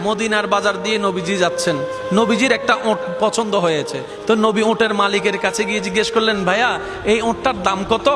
মদিনার বাজার দিয়ে নবীজি যাচ্ছেন, নবীজির একটা ওঁট পছন্দ হয়েছে। তো নবী ওঁটের মালিকের কাছে গিয়ে জিজ্ঞেস করলেন, ভাইয়া এই ওঁটটার দাম কত?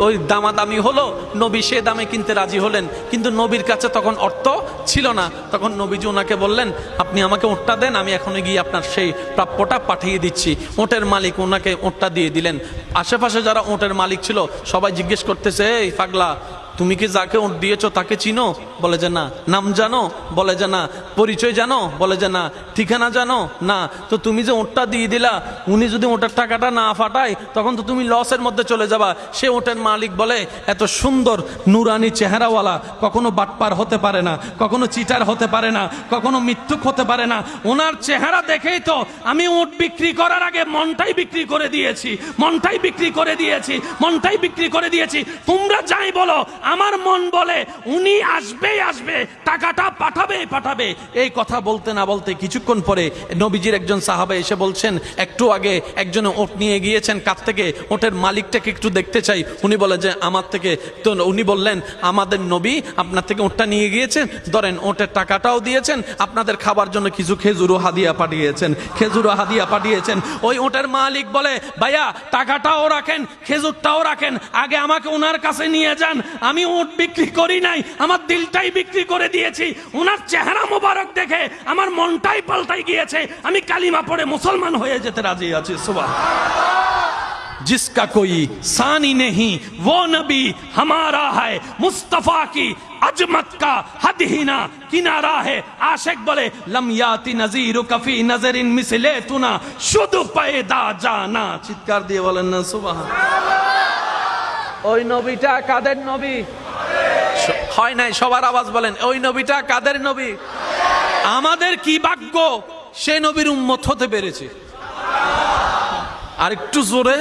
ওই দামাদামি হলো, নবী সে দামে কিনতে রাজি হলেন, কিন্তু নবীর কাছে তখন অর্থ ছিল না। তখন নবীজি ওনাকে বললেন, আপনি আমাকে ওঁটটা দেন, আমি এখনই গিয়ে আপনার সেই প্রাপ্যটা পাঠিয়ে দিচ্ছি। ওঁটের মালিক ওনাকে ওঁটটা দিয়ে দিলেন। আশেপাশে যারা ওঁটের মালিক ছিল সবাই জিজ্ঞেস করতেছে, এই পাগলা, তুমি কি যাকে ওঁট দিয়েছো তাকে চিনো? বলে যে না। নাম জানো? বলে যে না। পরিচয় জানো? বলে যে না। ঠিকানা জানো? না। তো তুমি যে ওঁটটা দিয়ে দিলা, উনি যদি ওঁটের টাকাটা না ফাটায় তখন তো তুমি লসের মধ্যে চলে যাবা। সে ওঁটের মালিক বলে, এত সুন্দর নুরানি চেহারাওয়ালা কখনো বাটপার হতে পারে না, কখনো চিটার হতে পারে না, কখনো মিথ্যুক হতে পারে না। ওনার চেহারা দেখেই তো আমি ওঁট বিক্রি করার আগে মনটাই বিক্রি করে দিয়েছি, মনটাই বিক্রি করে দিয়েছি, মনটাই বিক্রি করে দিয়েছি। তোমরা যাই বলো, আমার মন বলে উনি আসবেই আসবে, টাকাটা পাঠাবে পাঠাবে। এই কথা বলতে না বলতে কিছুক্ষণ পরে নবীজির একজন সাহাবা এসে বলছেন, একটু আগে একজনে ওট নিয়ে গিয়েছেন, কাছ থেকে ওটের মালিকটাকে একটু দেখতে চাই। উনি বলে যে আমার থেকে। তো উনি বললেন, আমাদের নবী আপনার থেকে ওটটা নিয়ে গিয়েছেন, ধরেন ওটের টাকাটাও দিয়েছেন, আপনাদের খাবার জন্য কিছু খেজুরও হাদিয়া পাঠিয়েছেন, খেজুরও হাদিয়া পাঠিয়েছেন। ওই ওটের মালিক বলে, ভাইয়া টাকাটাও রাখেন, খেজুরটাও রাখেন, আগে আমাকে ওনার কাছে নিয়ে যান। আমি ওট বিক্রি করি নাই, আমার দিলটাই বিক্রি করে দিয়েছি। ওনার চেহারা মোবারক দেখে আমার মনটাই পাল্টাই গিয়েছে, আমি কালিমা পড়ে মুসলমান হয়ে যেতে রাজি আছি। সুবহানাল্লাহ। जिसका कोई सानी नहीं वो नबी हमारा है, मुस्तफा की अजमत का हद ही ना किनारा है। आशिक बोले, लम याति नजीर कफी नजरिन मिसले तुना शुद्ध पैदा जाना। चित्कार दिए बोलेन ना सुबहानाल्लाह। ওই নবীটা কাদের নবী? হয় নাই, সবার আওয়াজ বলেন, ওই নবীটা কাদের নবী? আমাদের কি ভাগ্য সে নবীর উম্মত হতে পেরেছে। আর একটু জোরে।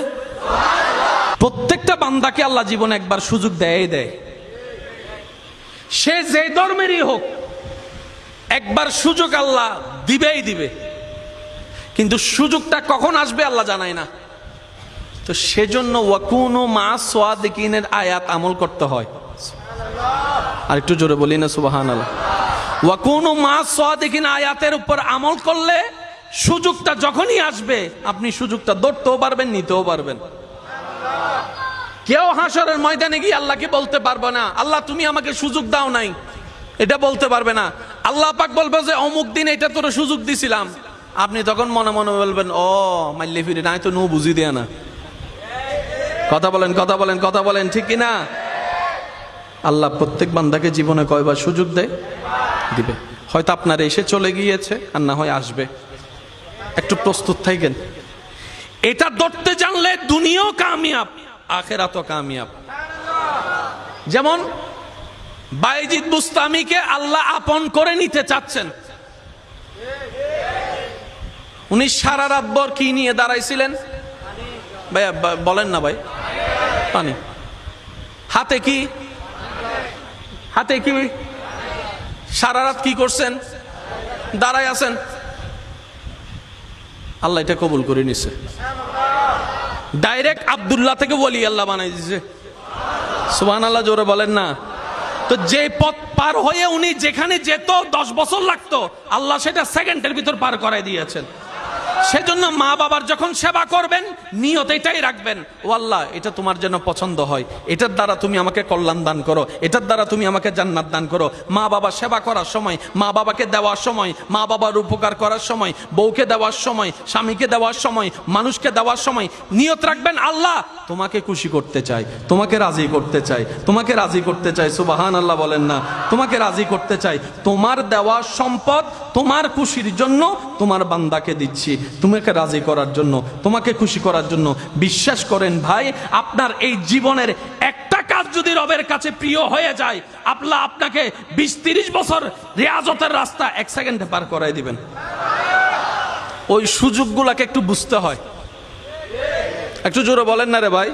প্রত্যেকটা বান্দাকে আল্লাহ জীবনে একবার সুযোগ দেয় দেয়, সে যে ধর্মেরই হোক, একবার সুযোগ আল্লাহ দিবেই দিবে, কিন্তু সুযোগটা কখন আসবে আল্লাহ জানায় না। তো সেজন্য ওয়াকুনু মা সাদিকিনের আয়াত আমল করতে হয়। আর একটু জোরে বলি না সুবহানাল্লাহ। ওয়াকুনু মা সাদিকিন আয়াতের উপর আমল করলে সুযোগটা যখনই আসবে আপনি সুযোগটা ধরতেও পারবেন, নিতেও পারবেন। কেউ হাসরের ময়দানে গিয়ে আল্লাহকে বলতে পারবে না, আল্লাহ তুমি আমাকে সুযোগ দাও নাই, এটা বলতে পারবে না। আল্লাহ পাক বলবে যে অমুক দিন এটা তোর সুযোগ দিছিলাম। আপনি তখন মনে মনে বলবেন, ও মাইলে ফিরে নাই তো নো বুঝি দেয়া না। কথা বলেন, কথা বলেন, কথা বলেন, ঠিক কিনা? আল্লাহ প্রত্যেক বান্দাকে জীবনে কয়বার সুযোগ দেয়? দিবে। হয়তো আপনার এসে চলে গিয়েছে, আর না হয় আসবে। একটু প্রস্তুত থাকেন। এটা ধরতে জানলে দুনিয়াও কামিয়াব, আখিরাতও কামিয়াব। যেমন বায়েজিদ বুস্তামিকে আল্লাহ আপন করে নিতে চাচ্ছেন। উনি সারা রাত ভর কি নিয়ে দাঁড়াইছিলেন? ভাইয়া বলেন না ভাই। পানি। হাতে কি? হাতে কি? সারা রাত কি করছেন? দাঁড়ায় আছেন। আল্লাহ এটা কবুল করে নিছে। ডাইরেক্ট আব্দুল্লাহ থেকে ওলি আল্লাহ বানাই দিছে। সুবহানাল্লাহ, জোরে বলেন না। তো যে পথ পার হয়ে উনি যেখানে যেত 10 বছর লাগতো, আল্লাহ সেটা সেকেন্ডের ভিতর পার করাই দিয়েছেন। সেজন্য মা বাবার যখন সেবা করবেন নিয়ত এটাই রাখবেন, ও আল্লাহ এটা তোমার যেন পছন্দ হয়, এটার দ্বারা তুমি আমাকে কল্যাণ দান করো, এটার দ্বারা তুমি আমাকে জান্নাত দান করো। মা বাবা সেবা করার সময়, মা বাবাকে দেওয়ার সময়, মা বাবার উপকার করার সময়, বউকে দেওয়ার সময়, স্বামীকে দেওয়ার সময়, মানুষকে দেওয়ার সময় নিয়ত রাখবেন, আল্লাহ তোমাকে খুশি করতে চাই, তোমাকে রাজি করতে চাই, তোমাকে রাজি করতে চাই। সুবহানাল্লাহ বলেন না। তোমাকে রাজি করতে চাই, তোমার দেওয়া সম্পদ তোমার খুশির জন্য তোমার বান্দাকে দিচ্ছি, তোমাকে রাজি করার জন্য, তোমাকে খুশি করার জন্য। বিশ্বাস করেন ভাই, আপনার এই জীবনের একটা কাজ যদি রবের কাছে প্রিয় হয়ে যায়, আল্লাহ আপনাকে 20-30 বছর রিয়াজতের রাস্তা 1 সেকেন্ডে পার করাই দিবেন। ওই সুযোগগুলোকে একটু বুঝতে হয়। একটু জোরে বলেন না রে ভাই।